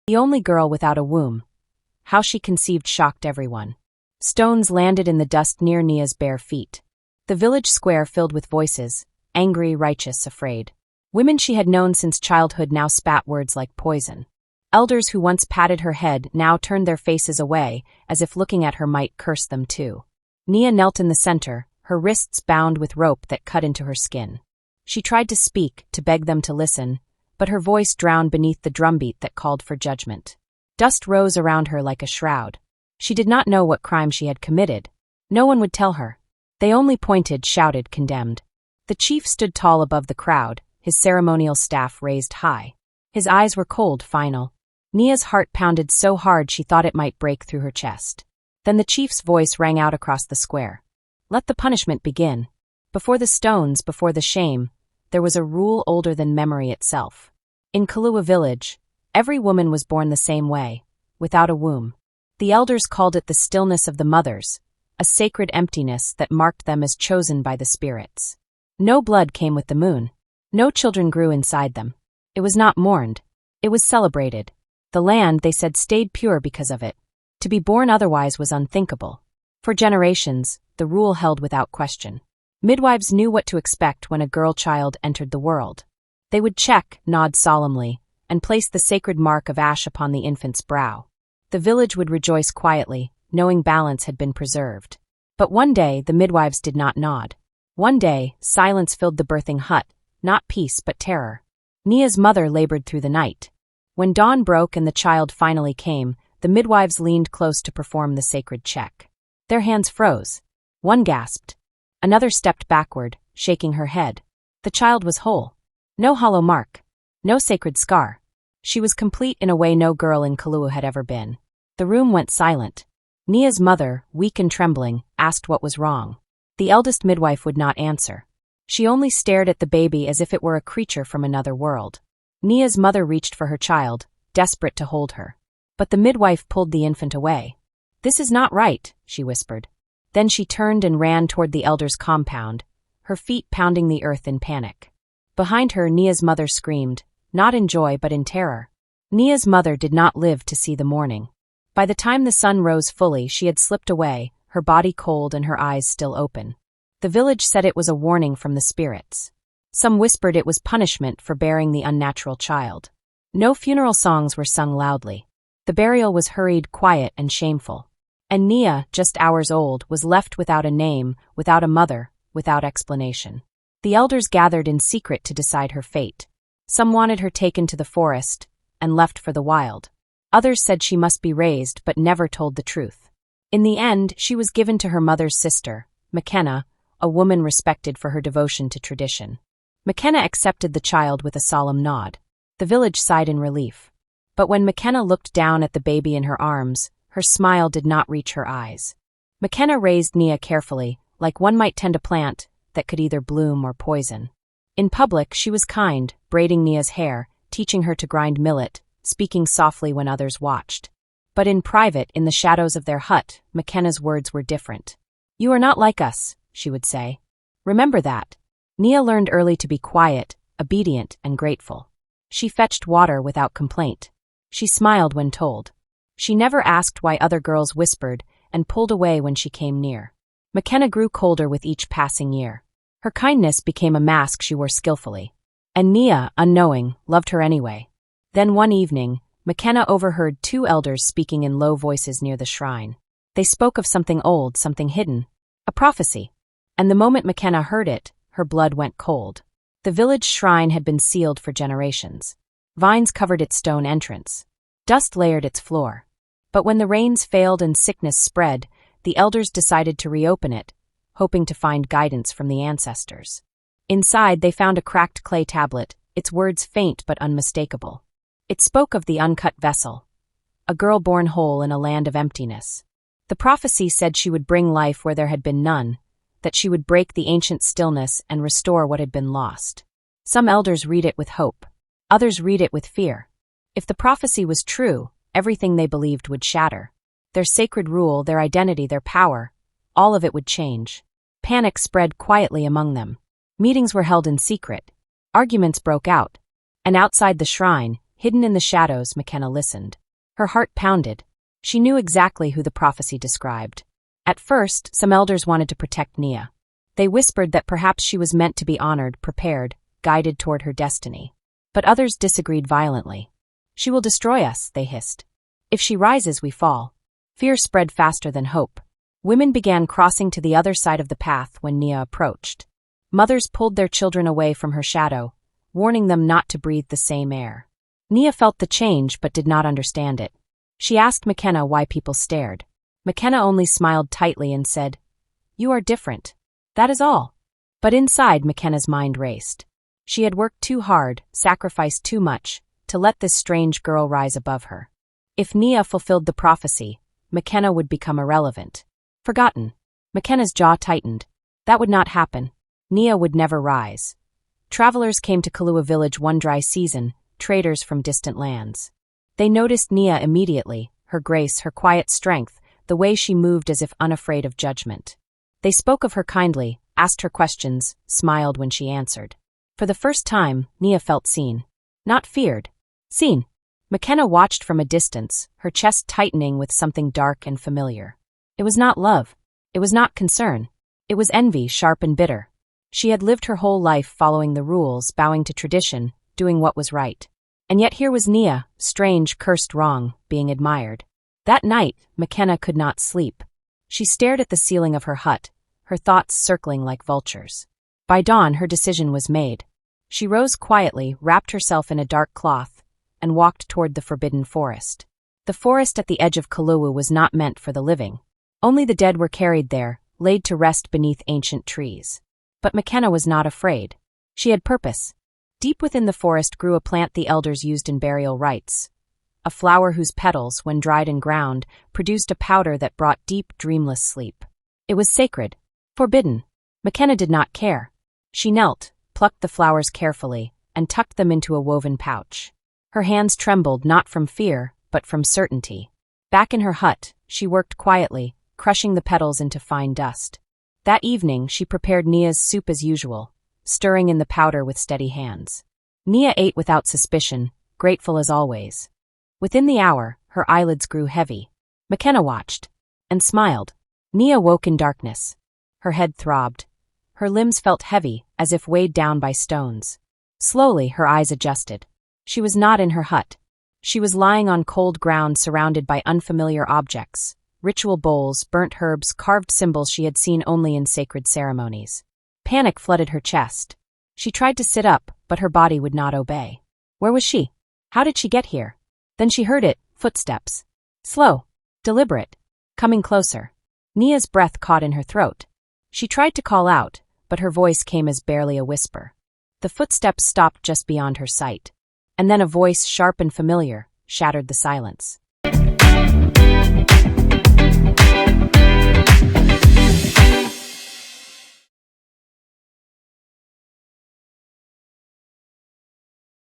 The only girl without a womb. How she conceived shocked everyone. Stones landed in the dust near Nia's bare feet. The village square filled with voices, angry, righteous, afraid. Women she had known since childhood now spat words like poison. Elders who once patted her head now turned their faces away, as if looking at her might curse them too. Nia knelt in the center, her wrists bound with rope that cut into her skin. She tried to speak, to beg them to listen, but her voice drowned beneath the drumbeat that called for judgment. Dust rose around her like a shroud. She did not know what crime she had committed. No one would tell her. They only pointed, shouted, condemned. The chief stood tall above the crowd, his ceremonial staff raised high. His eyes were cold, final. Nia's heart pounded so hard she thought it might break through her chest. Then the chief's voice rang out across the square. Let the punishment begin. Before the stones, before the shame, there was a rule older than memory itself. In Kaluwu village, every woman was born the same way, without a womb. The elders called it the stillness of the mothers, a sacred emptiness that marked them as chosen by the spirits. No blood came with the moon. No children grew inside them. It was not mourned. It was celebrated. The land, they said, stayed pure because of it. To be born otherwise was unthinkable. For generations, the rule held without question. Midwives knew what to expect when a girl child entered the world. They would check, nod solemnly, and place the sacred mark of ash upon the infant's brow. The village would rejoice quietly, knowing balance had been preserved. But one day, the midwives did not nod. One day, silence filled the birthing hut, not peace but terror. Nia's mother labored through the night. When dawn broke and the child finally came, the midwives leaned close to perform the sacred check. Their hands froze. One gasped. Another stepped backward, shaking her head. The child was whole. No hollow mark. No sacred scar. She was complete in a way no girl in Kaluwu had ever been. The room went silent. Nia's mother, weak and trembling, asked what was wrong. The eldest midwife would not answer. She only stared at the baby as if it were a creature from another world. Nia's mother reached for her child, desperate to hold her. But the midwife pulled the infant away. "This is not right," she whispered. Then she turned and ran toward the elder's compound, her feet pounding the earth in panic. Behind her, Nia's mother screamed, not in joy but in terror. Nia's mother did not live to see the morning. By the time the sun rose fully, she had slipped away, her body cold and her eyes still open. The village said it was a warning from the spirits. Some whispered it was punishment for bearing the unnatural child. No funeral songs were sung loudly. The burial was hurried, quiet, and shameful. And Nia, just hours old, was left without a name, without a mother, without explanation. The elders gathered in secret to decide her fate. Some wanted her taken to the forest and left for the wild. Others said she must be raised but never told the truth. In the end, she was given to her mother's sister, McKenna, a woman respected for her devotion to tradition. McKenna accepted the child with a solemn nod. The village sighed in relief. But when McKenna looked down at the baby in her arms, her smile did not reach her eyes. McKenna raised Nia carefully, like one might tend a plant that could either bloom or poison. In public, she was kind, braiding Nia's hair, teaching her to grind millet, speaking softly when others watched. But in private, in the shadows of their hut, McKenna's words were different. "You are not like us," she would say. "Remember that." Nia learned early to be quiet, obedient, and grateful. She fetched water without complaint. She smiled when told. She never asked why other girls whispered and pulled away when she came near. McKenna grew colder with each passing year. Her kindness became a mask she wore skillfully. And Nia, unknowing, loved her anyway. Then one evening, McKenna overheard two elders speaking in low voices near the shrine. They spoke of something old, something hidden. A prophecy. And the moment McKenna heard it, her blood went cold. The village shrine had been sealed for generations. Vines covered its stone entrance. Dust layered its floor. But when the rains failed and sickness spread, the elders decided to reopen it, hoping to find guidance from the ancestors. Inside, they found a cracked clay tablet, its words faint but unmistakable. It spoke of the uncut vessel, a girl born whole in a land of emptiness. The prophecy said she would bring life where there had been none, that she would break the ancient stillness and restore what had been lost. Some elders read it with hope. Others read it with fear. If the prophecy was true, everything they believed would shatter. Their sacred rule, their identity, their power, all of it would change. Panic spread quietly among them. Meetings were held in secret. Arguments broke out. And outside the shrine, Hidden in the shadows, McKenna listened. Her heart pounded. She knew exactly who the prophecy described. At first, some elders wanted to protect Nia. They whispered that perhaps she was meant to be honored, prepared, guided toward her destiny. But others disagreed violently. She will destroy us, they hissed. If she rises, we fall. Fear spread faster than hope. Women began crossing to the other side of the path when Nia approached. Mothers pulled their children away from her shadow, warning them not to breathe the same air. Nia felt the change but did not understand it. She asked McKenna why people stared. McKenna only smiled tightly and said, "You are different. That is all." But inside, McKenna's mind raced. She had worked too hard, sacrificed too much, to let this strange girl rise above her. If Nia fulfilled the prophecy, McKenna would become irrelevant. Forgotten. McKenna's jaw tightened. That would not happen. Nia would never rise. Travelers came to Kaluwu village one dry season, traders from distant lands. They noticed Nia immediately, her grace, her quiet strength, the way she moved as if unafraid of judgment. They spoke of her kindly, asked her questions, smiled when she answered. For the first time, Nia felt seen. Not feared. Seen. McKenna watched from a distance, her chest tightening with something dark and familiar. It was not love. It was not concern. It was envy, sharp and bitter. She had lived her whole life following the rules, bowing to tradition, doing what was right. And yet here was Nia, strange, cursed wrong, being admired. That night, McKenna could not sleep. She stared at the ceiling of her hut, her thoughts circling like vultures. By dawn, her decision was made. She rose quietly, wrapped herself in a dark cloth, and walked toward the forbidden forest. The forest at the edge of Kaluwu was not meant for the living. Only the dead were carried there, laid to rest beneath ancient trees. But McKenna was not afraid. She had purpose. Deep within the forest grew a plant the elders used in burial rites. A flower whose petals, when dried and ground, produced a powder that brought deep, dreamless sleep. It was sacred. Forbidden. McKenna did not care. She knelt, plucked the flowers carefully, and tucked them into a woven pouch. Her hands trembled not from fear, but from certainty. Back in her hut, she worked quietly, crushing the petals into fine dust. That evening, she prepared Nia's soup as usual, stirring in the powder with steady hands. Nia ate without suspicion, grateful as always. Within the hour, her eyelids grew heavy. McKenna watched and smiled. Nia woke in darkness. Her head throbbed. Her limbs felt heavy, as if weighed down by stones. Slowly, her eyes adjusted. She was not in her hut. She was lying on cold ground surrounded by unfamiliar objects, ritual bowls, burnt herbs, carved symbols she had seen only in sacred ceremonies. Panic flooded her chest. She tried to sit up, but her body would not obey. Where was she? How did she get here? Then she heard it, footsteps. Slow, deliberate, coming closer. Nia's breath caught in her throat. She tried to call out, but her voice came as barely a whisper. The footsteps stopped just beyond her sight. And then a voice, sharp and familiar, shattered the silence.